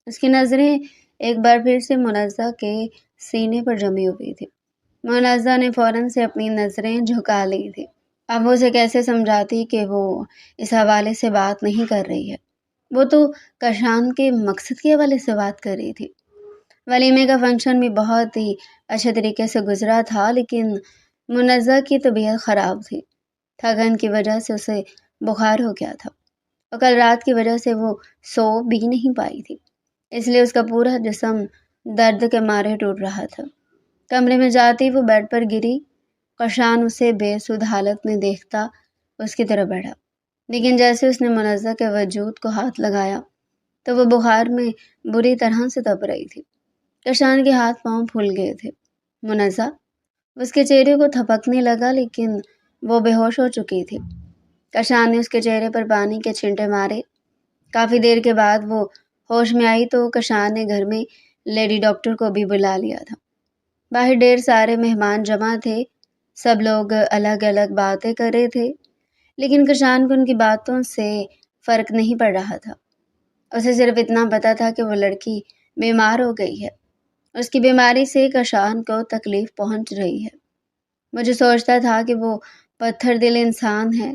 اس کی نظریں ایک بار پھر سے منزہ کے سینے پر جمی ہوئی تھی۔ منزہ نے فوراً سے اپنی نظریں جھکا لی تھی۔ اب وہ اسے کیسے سمجھاتی کہ وہ اس حوالے سے بات نہیں کر رہی ہے؟ وہ تو قاشان کے مقصد کے حوالے سے بات کر رہی تھی۔ ولیمے کا فنکشن بھی بہت ہی اچھے طریقے سے گزرا تھا، لیکن منزہ کی طبیعت خراب تھی۔ تھکن کی وجہ سے اسے بخار ہو گیا تھا اور کل رات کی وجہ سے وہ سو بھی نہیں پائی تھی، اس لیے اس کا پورا جسم درد کے مارے ٹوٹ رہا تھا۔ کمرے میں جاتی وہ بیڈ پر گری۔ قاشان اسے بے سود حالت میں دیکھتا اس کی طرف بڑھا، لیکن جیسے اس نے منزہ کے وجود کو ہاتھ لگایا تو وہ بخار میں بری طرح سے تپ رہی تھی۔ قاشان کے ہاتھ پاؤں پھول گئے تھے۔ منزہ، اس کے چہرے کو تھپکنے لگا لیکن وہ بے ہوش ہو چکی تھی۔ قاشان نے اس کے چہرے پر پانی کے چھینٹے مارے۔ کافی دیر کے بعد وہ ہوش میں آئی تو قاشان نے گھر میں لیڈی ڈاکٹر کو بھی بلا لیا تھا۔ باہر ڈھیر سارے مہمان جمع تھے۔ سب لوگ الگ الگ باتیں کر رہے تھے، لیکن قاشان کو ان کی باتوں سے فرق نہیں پڑ رہا تھا۔ اسے صرف اتنا پتا تھا کہ وہ لڑکی بیمار ہو گئی ہے۔ اس کی بیماری سے قاشان کو تکلیف پہنچ رہی ہے۔ مجھے سوچتا تھا کہ وہ پتھر دل انسان ہے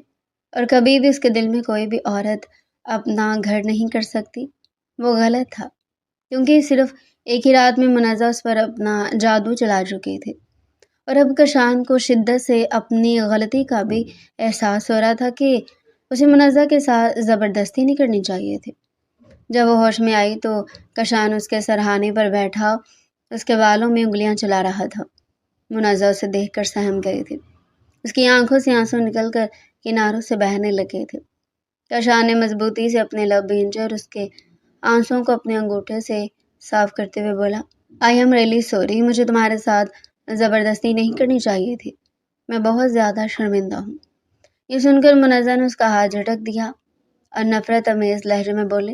اور کبھی بھی اس کے دل میں کوئی بھی عورت اپنا گھر نہیں کر سکتی۔ وہ غلط تھا، کیونکہ صرف ایک ہی رات میں منزہ اس پر اپنا جادو چلا چکی تھی اور اب کشان کو شدت سے اپنی غلطی کا بھی احساس ہو رہا تھا کہ اسے منازع کے ساتھ زبردستی نہیں کرنی چاہیے تھی۔ جب وہ ہوش میں آئی تو کشان اس کے سرہانے پر بیٹھا اس کے بالوں میں انگلیاں چلا رہا تھا۔ منازع اسے دیکھ کر سہم گئی تھی۔ اس کی آنکھوں سے آنسو نکل کر کناروں سے بہنے لگے تھے۔ کشان نے مضبوطی سے اپنے لب بھینچے اور اس کے آنسوؤں کو اپنے انگوٹھے سے صاف کرتے ہوئے بولا، آئی ایم ریئلی سوری، مجھے تمہارے ساتھ زبردستی نہیں کرنی چاہیے تھی۔ میں بہت زیادہ شرمندہ ہوں۔ یہ سن کر منازع نے اس کا ہاتھ جھٹک دیا اور نفرت آمیز لہجے میں بولے،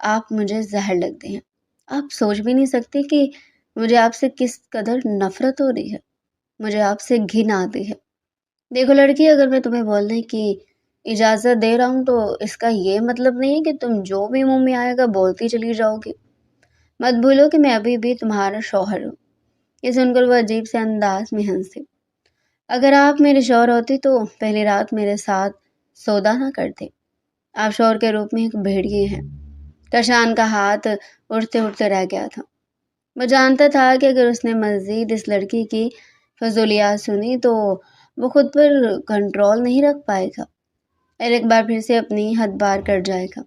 آپ مجھے زہر لگتے ہیں۔ آپ سوچ بھی نہیں سکتے کہ مجھے آپ سے کس قدر نفرت ہو رہی ہے۔ مجھے آپ سے گھن آتی ہے۔ دیکھو لڑکی، اگر میں تمہیں بولنے کی اجازت دے رہا ہوں تو اس کا یہ مطلب نہیں ہے کہ تم جو بھی منہ میں آئے گا بولتی چلی جاؤ گی۔ مت بھولو کہ میں ابھی بھی تمہارا شوہر ہوں۔ یہ سن کر وہ عجیب سے انداز میں ہنسی۔ اگر آپ میرے شوہر ہوتے تو پہلی رات میرے ساتھ سودا نہ کرتے۔ آپ شوہر کے روپ میں ایک بھیڑیے ہیں۔ کشان کا ہاتھ اٹھتے اٹھتے رہ گیا تھا۔ وہ جانتا تھا کہ اگر اس نے مزید اس لڑکی کی فضولیات سنی تو وہ خود پر کنٹرول نہیں رکھ پائے گا اور ایک بار پھر سے اپنی حد پار کر جائے گا۔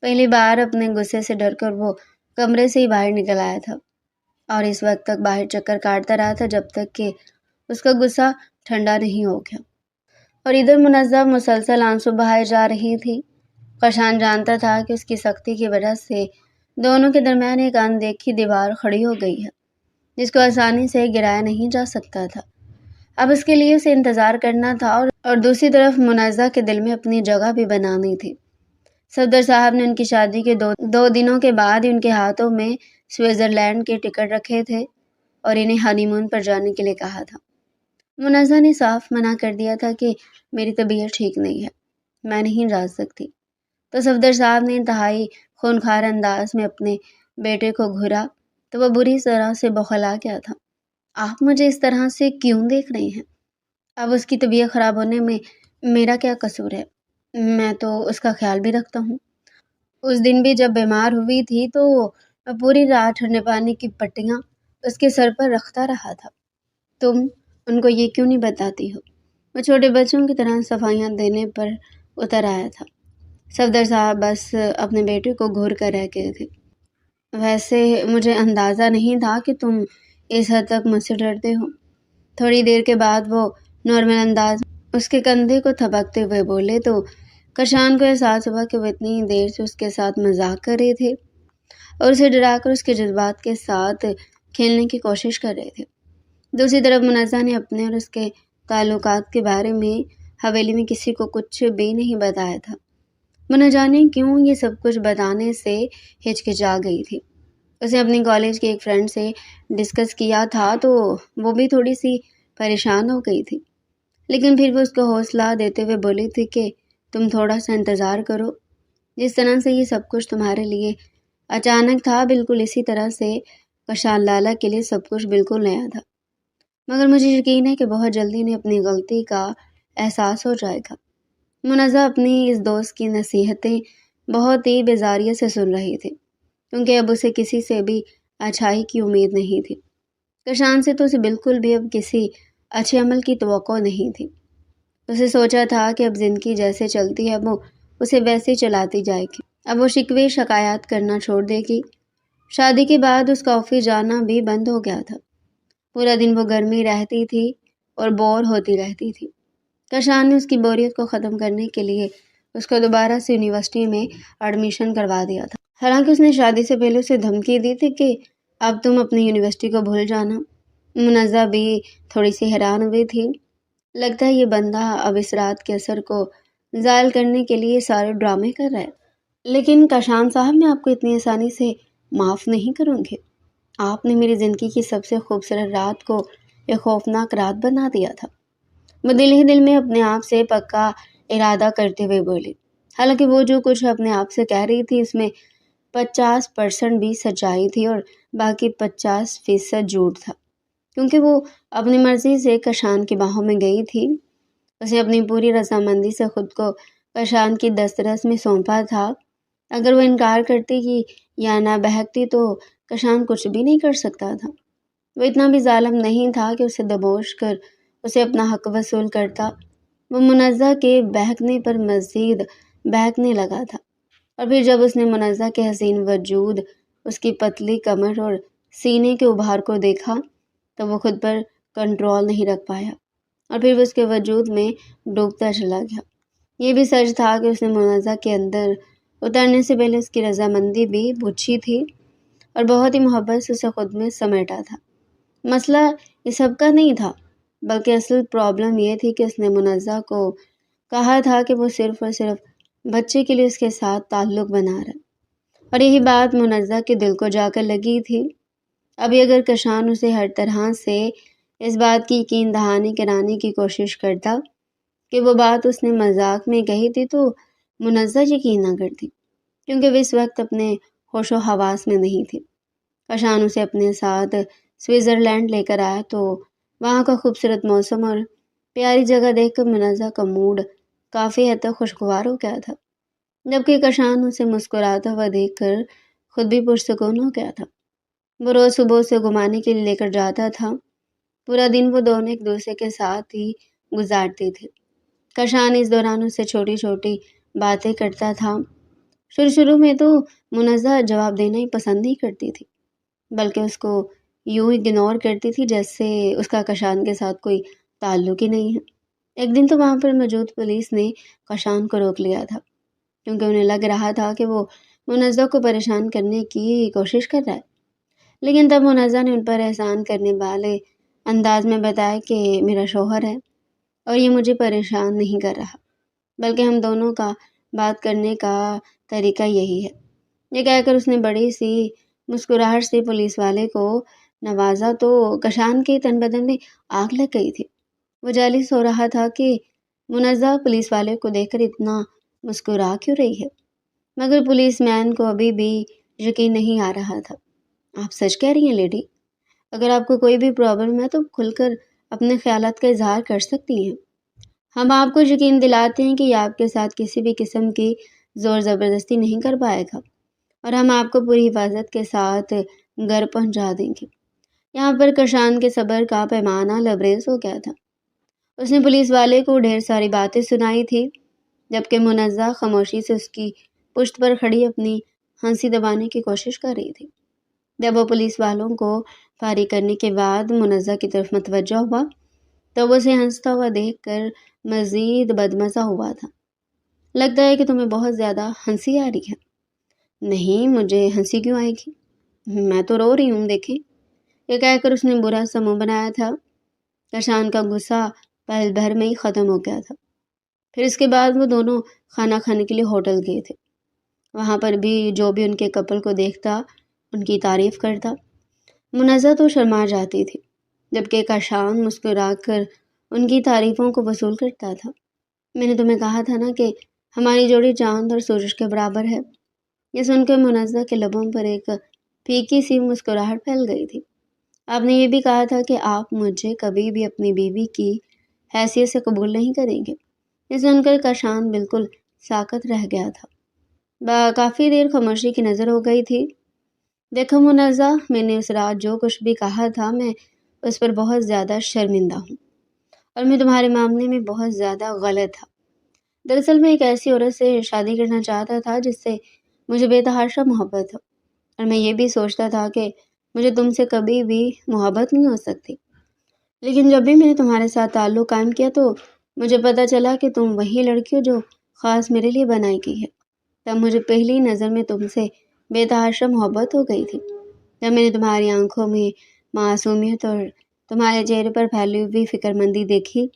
پہلی بار اپنے غصے سے ڈر کر وہ کمرے سے ہی باہر نکل آیا تھا اور اس وقت تک باہر چکر کاٹتا رہا تھا جب تک کہ اس کا غصہ ٹھنڈا نہیں ہو گیا۔ اور ادھر منازع مسلسل آنسو بہائے جا رہی تھی۔ کشان جانتا تھا کہ اس کی سختی کی وجہ سے دونوں کے درمیان ایک اندیکھی دیوار کھڑی ہو گئی ہے جس کو آسانی سے گرایا نہیں جا سکتا تھا۔ اب اس کے لیے اسے انتظار کرنا تھا اور دوسری طرف منازع کے دل میں اپنی جگہ بھی بنانی تھی۔ صفدر صاحب نے ان کی شادی کے دو دنوں کے بعد ان کے ہاتھوں میں سوئٹزرلینڈ کے ٹکٹ رکھے تھے اور انہیں ہانی مون پر جانے کے لیے کہا تھا۔ منازع نے صاف منع کر دیا تھا کہ میری طبیعت ٹھیک نہیں ہے، میں نہیں جا سکتی۔ تو صفدر صاحب نے انتہائی خونخوار انداز میں اپنے بیٹے کو گھورا تو وہ بری طرح سے بوکھلا گیا تھا۔ آپ مجھے اس طرح سے کیوں دیکھ رہے ہیں؟ اب اس کی طبیعت خراب ہونے میں میرا کیا قصور ہے؟ میں تو اس کا خیال بھی رکھتا ہوں۔ اس دن بھی جب بیمار ہوئی تھی تو پوری رات ٹھنڈے پانی کی پٹیاں اس کے سر پر رکھتا رہا تھا۔ تم ان کو یہ کیوں نہیں بتاتی ہو؟ وہ چھوٹے بچوں کی طرح صفائیاں دینے پر اتر آیا تھا۔ صفدر صاحب بس اپنے بیٹے کو گھور کر رہ گئے تھے۔ ویسے مجھے اندازہ نہیں تھا کہ تم اس حد تک مجھ سے ڈرتے ہو۔ تھوڑی دیر کے بعد وہ نارمل انداز میں اس کے کندھے کو تھپکتے ہوئے بولے تو کشان کو احساس ہوا کہ وہ اتنی دیر سے اس کے ساتھ مذاق کر رہے تھے اور اسے ڈرا کر اس کے جذبات کے ساتھ کھیلنے کی کوشش کر رہے تھے۔ دوسری طرف منازع نے اپنے اور اس کے تعلقات کے بارے میں حویلی میں کسی کو کچھ بھی نہیں بتایا تھا۔ وہ نہ جانے کیوں یہ سب کچھ بتانے سے ہچکچا گئی تھی۔ اسے اپنی کالج کی ایک فرینڈ سے ڈسکس کیا تھا تو وہ بھی تھوڑی سی پریشان ہو گئی تھی، لیکن پھر وہ اس کو حوصلہ دیتے ہوئے بولی تھی کہ تم تھوڑا سا انتظار کرو۔ جس طرح سے یہ سب کچھ تمہارے لیے اچانک تھا، بالکل اسی طرح سے کشان لالا کے لیے سب کچھ بالکل نیا تھا، مگر مجھے یقین ہے کہ بہت جلدی انہیں اپنی غلطی کا احساس ہو جائے گا۔ منازع اپنی اس دوست کی نصیحتیں بہت ہی بیزاریت سے سن رہی تھی کیونکہ اب اسے کسی سے بھی اچھائی کی امید نہیں تھی۔ کشان سے تو اسے بالکل بھی اب کسی اچھے عمل کی توقع نہیں تھی۔ اسے سوچا تھا کہ اب زندگی جیسے چلتی ہے وہ اسے ویسے چلاتی جائے گی۔ اب وہ شکوے شکایات کرنا چھوڑ دے گی۔ شادی کے بعد اس کا آفس جانا بھی بند ہو گیا تھا۔ پورا دن وہ گھر میں رہتی تھی اور بور ہوتی رہتی تھی۔ کشان نے اس کی بوریت کو ختم کرنے کے لیے اس کو دوبارہ سے یونیورسٹی میں ایڈمیشن کروا دیا تھا۔ حالانکہ اس نے شادی سے پہلے اسے دھمکی دی تھی کہ اب تم اپنی یونیورسٹی کو بھول جانا۔ منازع بھی تھوڑی سی حیران ہوئی تھی۔ لگتا ہے یہ بندہ اب اس رات کے اثر کو زائل کرنے کے لیے سارے ڈرامے کر رہا ہے، لیکن کشان صاحب میں آپ کو اتنی آسانی سے معاف نہیں کروں گی۔ آپ نے میری زندگی کی سب سے خوبصورت رات کو ایک خوفناک رات بنا دیا تھا۔ وہ دل ہی دل میں اپنے آپ سے پکا ارادہ کرتے ہوئے بولی، حالانکہ وہ جو کچھ اپنے آپ سے کہہ رہی تھی اس میں 50% بھی سچائی تھی اور باقی 50% جھوٹ تھا، کیونکہ وہ اپنی مرضی سے کشان کی باہوں میں گئی تھی۔ اسے اپنی پوری رضامندی سے خود کو کشان کی دسترس میں سونپا تھا۔ اگر وہ انکار کرتی یا نہ بہکتی تو کشان کچھ بھی نہیں کر سکتا تھا۔ وہ اتنا بھی ظالم نہیں تھا کہ اسے دبوچ کر اسے اپنا حق وصول کرتا۔ وہ منزہ کے بہکنے پر مزید بہکنے لگا تھا، اور پھر جب اس نے منزہ کے حسین وجود، اس کی پتلی کمر اور سینے کے ابھار کو دیکھا تو وہ خود پر کنٹرول نہیں رکھ پایا، اور پھر وہ اس کے وجود میں ڈوبتا چلا گیا۔ یہ بھی سچ تھا کہ اس نے منزہ کے اندر اترنے سے پہلے اس کی رضامندی بھی پوچھی تھی، اور بہت ہی محبت سے اسے خود میں سمیٹا تھا۔ مسئلہ یہ سب کا نہیں تھا، بلکہ اصل پرابلم یہ تھی کہ اس نے منزہ کو کہا تھا کہ وہ صرف اور صرف بچے کے لیے اس کے ساتھ تعلق بنا رہا، اور یہی بات منزہ کے دل کو جا کر لگی تھی۔ ابھی اگر کشان اسے ہر طرح سے اس بات کی یقین دہانی کرانے کی کوشش کرتا کہ وہ بات اس نے مذاق میں کہی تھی تو منزہ یقین نہ کرتی، کیونکہ وہ اس وقت اپنے ہوش و حواس میں نہیں تھی۔ کشان اسے اپنے ساتھ سوئٹزرلینڈ لے کر آیا تو وہاں کا خوبصورت موسم اور پیاری جگہ دیکھ کر منزہ کا موڈ کافی حد تک خوشگوار ہو گیا تھا، جبکہ کشان اسے مسکراتا ہوا دیکھ کر خود بھی پرسکون ہو گیا تھا۔ وہ روز صبح اسے گھمانے کے لیے لے کر جاتا تھا۔ پورا دن وہ دونوں ایک دوسرے کے ساتھ ہی گزارتے تھے۔ کشان اس دوران اس سے چھوٹی چھوٹی باتیں کرتا تھا۔ شروع میں تو منزہ جواب دینا ہی پسند نہیں کرتی تھی، بلکہ اس کو یوں اگنور کرتی تھی جیسے اس کا کشان کے ساتھ کوئی تعلق ہی نہیں ہے۔ ایک دن تو وہاں پر موجود پولیس نے کشان کو روک لیا تھا، کیونکہ انہیں لگ رہا تھا کہ وہ منزہ کو پریشان کرنے کی کوشش کر رہا ہے۔ لیکن تب منزہ نے ان پر احسان کرنے والے انداز میں بتایا کہ میرا شوہر ہے اور یہ مجھے پریشان نہیں کر رہا، بلکہ ہم دونوں کا بات کرنے کا طریقہ یہی ہے۔ یہ کہہ کر اس نے بڑی سی مسکراہٹ سے پولیس والے کو نوازا تو کشان کے تن بدن میں آگ لگ گئی تھی۔ وہ جالس ہو رہا تھا کہ منزہ پولیس والے کو دیکھ کر اتنا مسکرا کیوں رہی ہے، مگر پولیس مین کو ابھی بھی یقین نہیں آ رہا تھا۔ آپ سچ کہہ رہی ہیں لیڈی؟ اگر آپ کو کوئی بھی پرابلم ہے تو کھل کر اپنے خیالات کا اظہار کر سکتی ہیں۔ ہم آپ کو یقین دلاتے ہیں کہ یہ آپ کے ساتھ کسی بھی قسم کی زور زبردستی نہیں کر پائے گا، اور ہم آپ کو پوری حفاظت کے ساتھ گھر پہنچا دیں گے۔ یہاں پر کشان کے صبر کا پیمانہ لبریز ہو گیا تھا۔ اس نے پولیس والے کو ڈھیر ساری باتیں سنائی تھی، جبکہ منزہ خاموشی سے اس کی پشت پر کھڑی اپنی ہنسی دبانے کی کوشش کر رہی تھی۔ جب وہ پولیس والوں کو فارغ کرنے کے بعد منزہ کی طرف متوجہ ہوا تو وہ اسے ہنستا ہوا دیکھ کر مزید بدمزہ ہوا تھا۔ لگتا ہے کہ تمہیں بہت زیادہ ہنسی آ رہی ہے۔ نہیں، مجھے ہنسی کیوں آئے گی؟ میں تو رو رہی ہوں، دیکھیں۔ یہ کہہ کر اس نے برا سا منہ بنایا تھا۔ کشان کا غصہ پل بھر میں ہی ختم ہو گیا تھا۔ پھر اس کے بعد وہ دونوں کھانا کھانے کے لیے ہوٹل گئے تھے۔ وہاں پر بھی جو بھی ان کے کپل کو دیکھتا ان کی تعریف کرتا۔ منزہ تو شرما جاتی تھی، جبکہ کشان مسکرا کر ان کی تعریفوں کو وصول کرتا تھا۔ میں نے تمہیں کہا تھا نا کہ ہماری جوڑی چاند اور سورج کے برابر ہے۔ یہ سن کر منزہ کے لبوں پر ایک پھیکی سی مسکراہٹ پھیل گئی تھی۔ آپ نے یہ بھی کہا تھا کہ آپ مجھے کبھی بھی اپنی بیوی کی حیثیت سے قبول نہیں کریں گے۔ یہ سن کر کشان بالکل ساکت رہ گیا تھا۔ کافی دیر خاموشی کی نظر ہو گئی تھی۔ دیکھو منزہ، میں نے اس رات جو کچھ بھی کہا تھا میں اس پر بہت زیادہ شرمندہ ہوں، اور میں تمہارے معاملے میں بہت زیادہ غلط تھا۔ دراصل میں ایک ایسی عورت سے شادی کرنا چاہتا تھا جس سے مجھے بے تحاشا محبت ہو، اور میں یہ بھی سوچتا تھا کہ مجھے تم سے کبھی بھی محبت نہیں ہو سکتی۔ لیکن جب بھی میں نے تمہارے ساتھ تعلق قائم کیا تو مجھے پتہ چلا کہ تم وہی لڑکی ہو جو خاص میرے لیے بنائی گئی ہے۔ تب مجھے پہلی نظر میں تم سے بے تحاشا محبت ہو گئی تھی۔ جب میں نے تمہاری آنکھوں میں معصومیت اور تمہارے چہرے پر پھیلی ہوئی فکر مندی دیکھی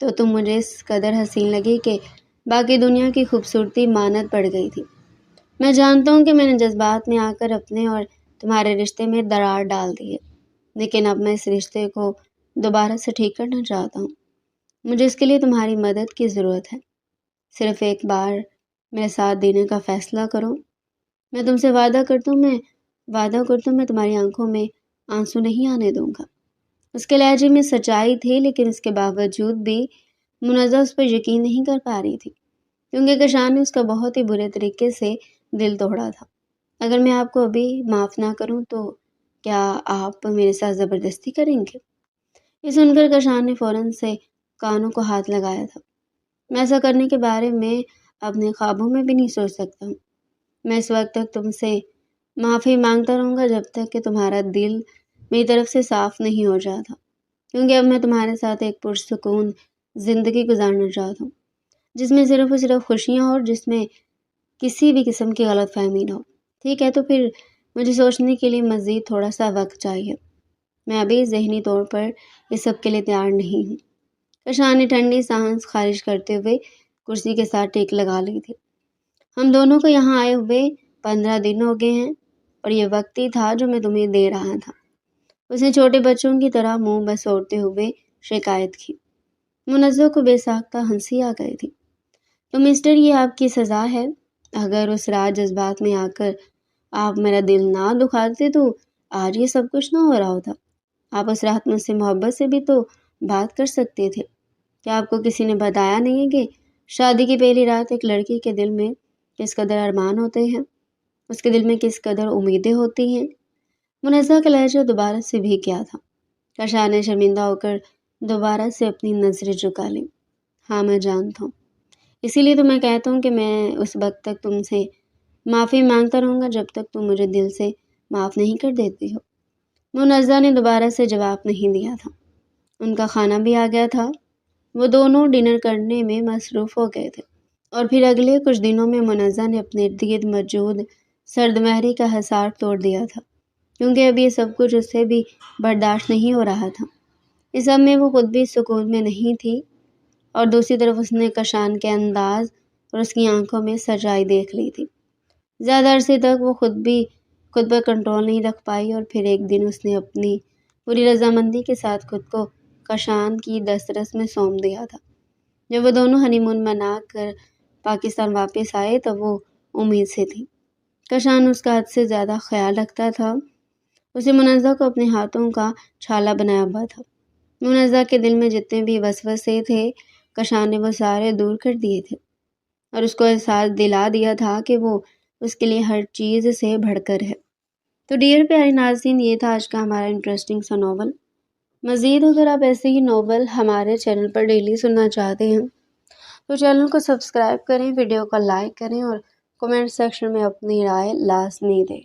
تو تم مجھے اس قدر حسین لگی کہ باقی دنیا کی خوبصورتی مانت پڑ گئی تھی۔ میں جانتا ہوں کہ میں نے جذبات میں آ کر اپنے اور تمہارے رشتے میں دراڑ ڈال دی ہے، لیکن اب میں اس رشتے کو دوبارہ سے ٹھیک کرنا چاہتا ہوں۔ مجھے اس کے لیے تمہاری مدد کی ضرورت ہے۔ صرف ایک بار میرے ساتھ دینے کا فیصلہ کرو۔ میں تم سے وعدہ کرتا ہوں میں تمہاری آنکھوں میں آنسو نہیں آنے دوں گا۔ اس کے لہجے میں سچائی تھی، لیکن اس کے باوجود بھی منزہ اس پر یقین نہیں کر پا رہی تھی، کیونکہ کشان نے اس کا بہت ہی برے طریقے سے دل توڑا تھا۔ اگر میں آپ کو ابھی معاف نہ کروں تو کیا آپ میرے ساتھ زبردستی کریں گے؟ یہ سن کر کشان نے فوراً سے کانوں کو ہاتھ لگایا تھا۔ میں ایسا کرنے کے بارے میں اپنے خوابوں میں بھی نہیں سوچ سکتا ہوں۔ میں اس وقت تک تم سے معافی مانگتا رہوں گا جب تک کہ تمہارا دل میری طرف سے صاف نہیں ہو جاتا، کیونکہ اب میں تمہارے ساتھ ایک پرسکون زندگی گزارنا چاہتا ہوں، جس میں صرف اور صرف خوشیاں ہوں اور جس میں کسی بھی قسم کی غلط فہمی نہ ہو۔ ٹھیک ہے، تو پھر مجھے سوچنے کے لیے مزید تھوڑا سا وقت چاہیے۔ میں ابھی ذہنی طور پر اس سب کے لیے تیار نہیں ہوں۔ کشان نے ٹھنڈی سانس خارج کرتے ہوئے کرسی کے ساتھ ٹیک لگا لی تھی۔ ہم دونوں کو یہاں آئے ہوئے 15 دن ہو گئے ہیں اور یہ وقت ہی تھا جو میں تمہیں دے رہا تھا۔ اس نے چھوٹے بچوں کی طرح منہ بسوڑتے ہوئے شکایت کی۔ منزہ کو بے ساختہ ہنسی آ گئی تھی۔ تو مسٹر، یہ آپ کی سزا ہے۔ اگر اس رات جذبات میں آ کر آپ میرا دل نہ دکھاتے تو آج یہ سب کچھ نہ ہو رہا ہوتا۔ آپ اس رات مجھ سے محبت سے بھی تو بات کر سکتے تھے۔ کیا آپ کو کسی نے بتایا نہیں ہے کہ شادی کی پہلی رات ایک لڑکی کے دل میں کس قدر ارمان ہوتے ہیں، اس کے دل میں کس قدر امیدیں ہوتی ہیں؟ منزہ کا لہجہ دوبارہ سے بھی کیا تھا۔ کشان نے شرمندہ ہو کر دوبارہ سے اپنی نظریں جھکا لیں۔ ہاں، میں جانتا ہوں، اسی لیے تو میں کہتا ہوں کہ میں اس وقت تک تم سے معافی مانگتا رہوں گا جب تک تم مجھے دل سے معاف نہیں کر دیتی ہو۔ منزہ نے دوبارہ سے جواب نہیں دیا تھا۔ ان کا کھانا بھی آ گیا تھا۔ وہ دونوں ڈنر کرنے میں مصروف ہو گئے تھے اور پھر اگلے کچھ دنوں میں منزہ نے اپنے ارد گرد موجود سرد مہری کا حصار توڑ دیا تھا، کیونکہ اب یہ سب کچھ اس سے بھی برداشت نہیں ہو رہا تھا۔ اس سب میں وہ خود بھی سکون میں نہیں تھی اور دوسری طرف اس نے کشان کے انداز اور اس کی آنکھوں میں سچائی دیکھ لی تھی۔ زیادہ عرصے تک وہ خود پر کنٹرول نہیں رکھ پائی اور پھر ایک دن اس نے اپنی پوری رضامندی کے ساتھ خود کو کشان کی دسترس میں سونپ دیا تھا۔ جب وہ دونوں ہنی مون منا کر پاکستان واپس آئے تو وہ امید سے تھی۔ کشان اس کا حد سے زیادہ خیال رکھتا تھا۔ اسے منزہ کو اپنے ہاتھوں کا چھالا بنایا ہوا تھا۔ منزہ کے دل میں جتنے بھی وسوسے تھے کشان نے وہ سارے دور کر دیے تھے اور اس کو احساس دلا دیا تھا کہ وہ اس کے لیے ہر چیز سے بڑھ کر ہے۔ تو ڈیئر پیارے ناظرین، یہ تھا آج کا ہمارا انٹرسٹنگ سا ناول۔ مزید اگر آپ ایسے ہی ناول ہمارے چینل پر ڈیلی سننا چاہتے ہیں تو چینل کو سبسکرائب کریں، ویڈیو کو لائک کریں اور کمنٹ سیکشن میں اپنی رائے لازمی دیں۔